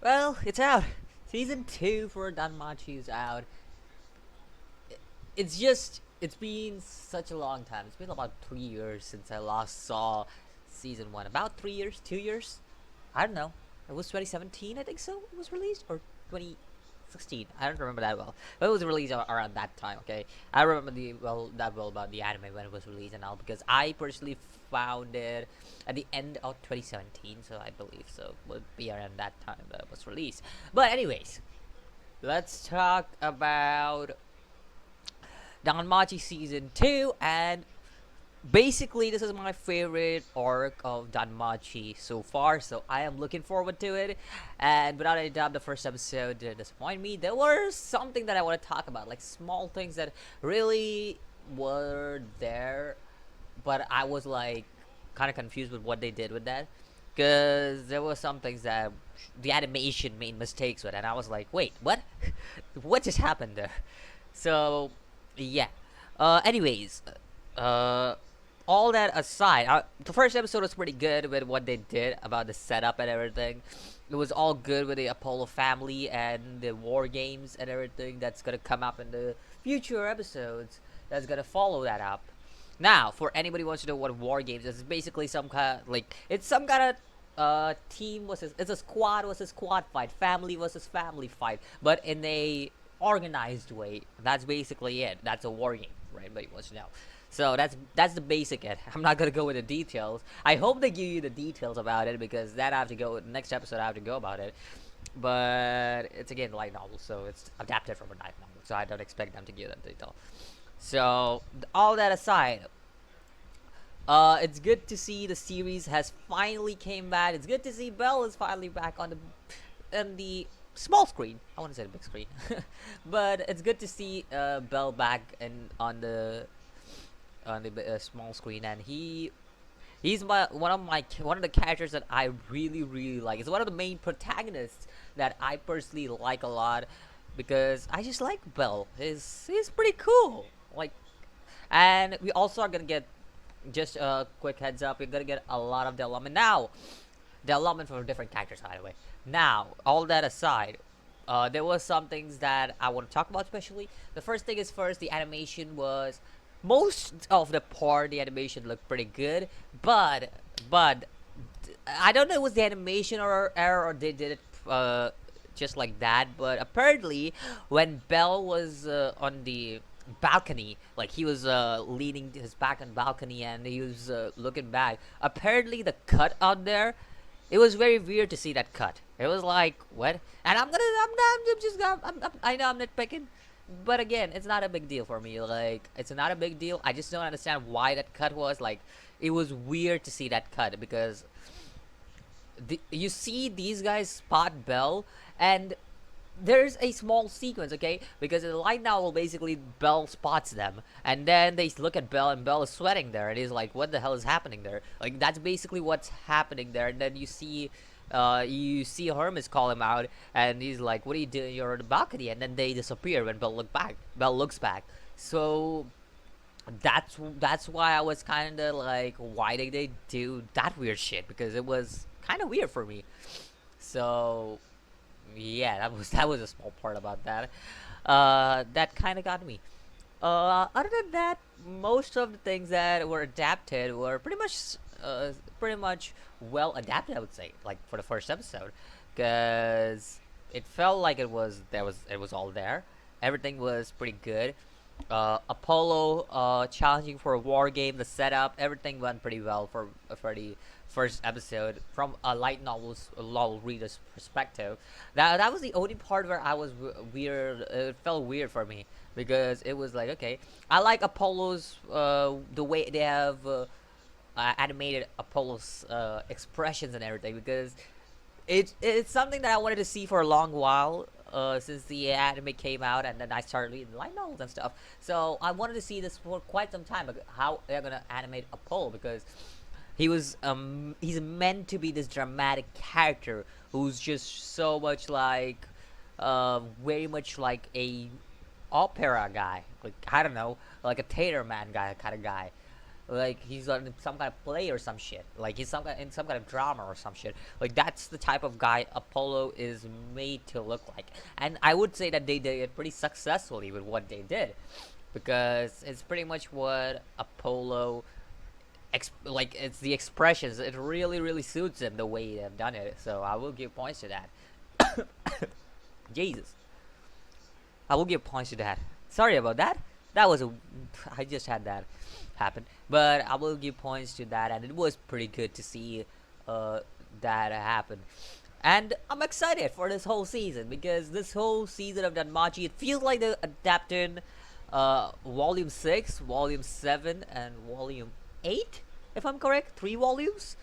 Well, it's out. Season 2 for Danmachi is out. It's been such a long time. It's been about 3 years since I last saw season 1. About 3 years, 2 years? I don't know. It was 2017, I think so. It was released, or 2016. I don't remember that well, but it was released around that time. Okay, I remember that well about the anime when it was released and all because I personally found it at the end of 2017, so I believe so it would be around that time that it was released. But anyways, let's talk about Danmachi season 2, and basically this is my favorite arc of Danmachi so far, so I am looking forward to it. And without any doubt, the first episode didn't disappoint me. There was something that I want to talk about, like small things that really were there, but I was like kind of confused with what they did with that, because there were some things that the animation made mistakes with, and I was like, wait, what? What just happened there? So yeah. Anyways, uh, all that aside, the first episode was pretty good with what they did about the setup and everything. It was all good with the Apollo family and the war games and everything that's gonna come up in the future episodes. That's gonna follow that up. Now, for anybody who wants to know what war games is, it's basically some kind of, like, it's some kind of team versus, it's a squad versus squad fight, family versus family fight, but in a organized way. That's basically it. That's a war game for anybody who wants to know. So that's the basic it. I'm not gonna go with the details. I hope they give you the details about it, because then I have to go next episode. I have to go about it. But it's again a light novel, so it's adapted from a light novel. So I don't expect them to give that detail. So all that aside, it's good to see the series has finally came back. It's good to see Belle is finally back on the small screen. I want to say the big screen, but it's good to see Belle back and on the small screen, and he's one of the characters that I really like. It's one of the main protagonists that I personally like a lot, because I just like Belle. He's pretty cool. Like, and we also are gonna get, just a quick heads up, we're gonna get a lot of development now. Development for different characters, by the way. Now, all that aside, there was some things that I want to talk about, especially. The first thing is first, the animation was, most of the part, the animation looked pretty good, but I don't know if it was the animation or error, or they did it just like that. But apparently, when Bell was on the balcony, like he was leaning his back on balcony and he was looking back. Apparently, the cut out there, it was very weird to see that cut. It was like, what? And I'm just I know I'm nitpicking, but again, it's not a big deal for me. Like, it's not a big deal. I just don't understand why that cut was like. It was weird to see that cut, because you see these guys spot Bell, and there's a small sequence, okay? Because in the light novel, basically Bell spots them, and then they look at Bell, and Bell is sweating there, and he's like, "What the hell is happening there?" Like, that's basically what's happening there. And then you see Hermes call him out, and he's like, "What are you doing? You're on the balcony." And then they disappear when Bell looks back. So that's why I was kind of like, why did they do that weird shit? Because it was kind of weird for me. So yeah, that was a small part about that. That kind of got me. Other than that, most of the things that were adapted were pretty much well adapted, I would say. Like for the first episode, because it felt like it was all there. Everything was pretty good. Apollo challenging for a war game, the setup, everything went pretty well for the first episode from a novel reader's perspective. That was the only part where I was weird. It felt weird for me, because it was like, okay, I like Apollo's the way they have animated Apollo's expressions and everything, because it's something that I wanted to see for a long while, since the anime came out, and then I started reading light novels and stuff. So I wanted to see this for quite some time, how they're gonna animate Apollo, because he's meant to be this dramatic character who's just so much like, very much like a opera guy, like, I don't know, like a theater man guy kind of guy. like he's on some kind of play or some shit. Like he's in some kind of drama or some shit. Like that's the type of guy Apollo is made to look like. And I would say that they did it pretty successfully with what they did, because it's pretty much what Apollo like it's the expressions. It really really suits him the way they've done it. So I will give points to that. Jesus, I will give points to that. Sorry about that. That was a I just had that happen, but I will give points to that, and it was pretty good to see uh, that happen. And I'm excited for this whole season, because this whole season of Danmachi, it feels like they're adapting Volume 6, Volume 7, and Volume 8, if I'm correct. 3 volumes.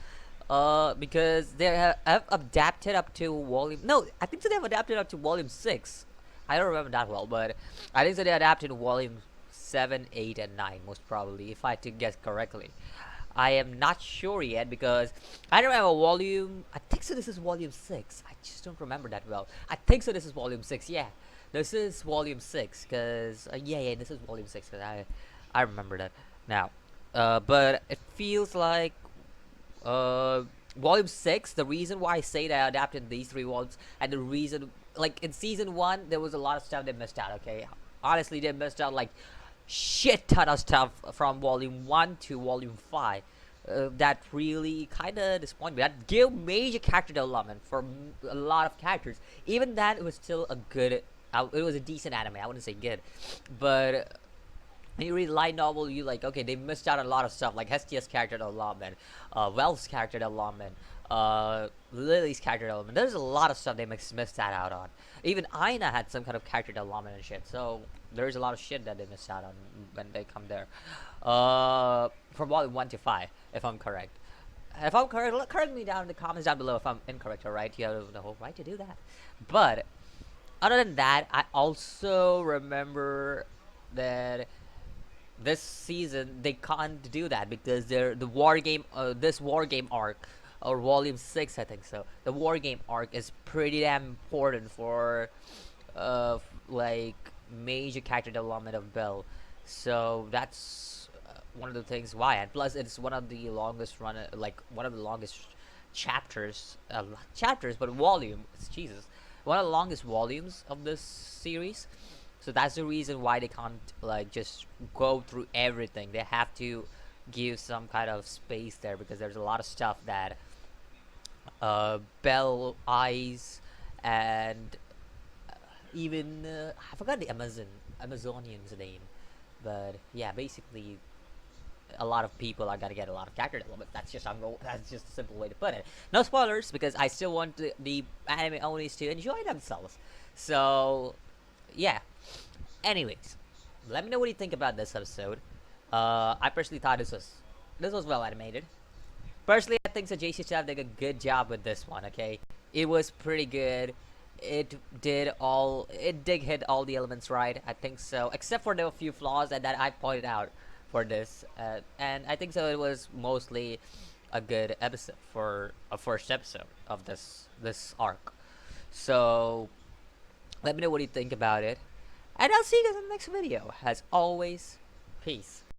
Because they have adapted up to Volume. No, I think so they have adapted up to Volume 6. I don't remember that well, but I think so they adapted Volume 7, 8, and 9, most probably, if I had to guess correctly. I am not sure yet, because I don't have a volume. I think so. This is volume 6. I just don't remember that well. I think so. This is volume 6. Yeah, this is volume 6. Cause yeah, this is volume 6. Cause I remember that now. But it feels like uh volume 6. The reason why I say that I adapted these 3 volumes, and the reason, like in season 1, there was a lot of stuff they missed out. Okay, honestly, they missed out like shit ton of stuff from volume 1 to volume 5. That really kind of disappointed me. That gave major character development for a lot of characters. Even that, it was still a good, it was a decent anime. I wouldn't say good, but when you read light novel, you like, okay, they missed out on a lot of stuff, like Hestia's character development, Wells' character development, Lily's character development. There's a lot of stuff they missed that out on. Even Aina had some kind of character development and shit. So there's a lot of shit that they missed out on when they come there. From volume 1 to 5, if I'm correct. If I'm correct, correct me down in the comments down below if I'm incorrect. All right, you have the whole right to do that. But other than that, I also remember that this season they can't do that, because they're the war game, this war game arc, or volume 6, I think so, the war game arc is pretty damn important for like major character development of Belle. So that's one of the things why. And plus it's one of the longest run, like one of the longest chapters, chapters, but volume, Jesus, one of the longest volumes of this series. So that's the reason why they can't like just go through everything. They have to give some kind of space there, because there's a lot of stuff that Bell Eyes and even I forgot the Amazonian's name, but yeah, basically a lot of people are gonna get a lot of character development. That's just a simple way to put it. No spoilers, because I still want the anime owners to enjoy themselves. So yeah. Anyways, let me know what you think about this episode. I personally thought this was well animated. Personally, I think so. JC Chef did a good job with this one. Okay, it was pretty good. It did hit all the elements right. I think so, except for the few flaws that I pointed out for this. And I think so. It was mostly a good episode for a first episode of this arc. So let me know what you think about it. And I'll see you guys in the next video. As always, peace.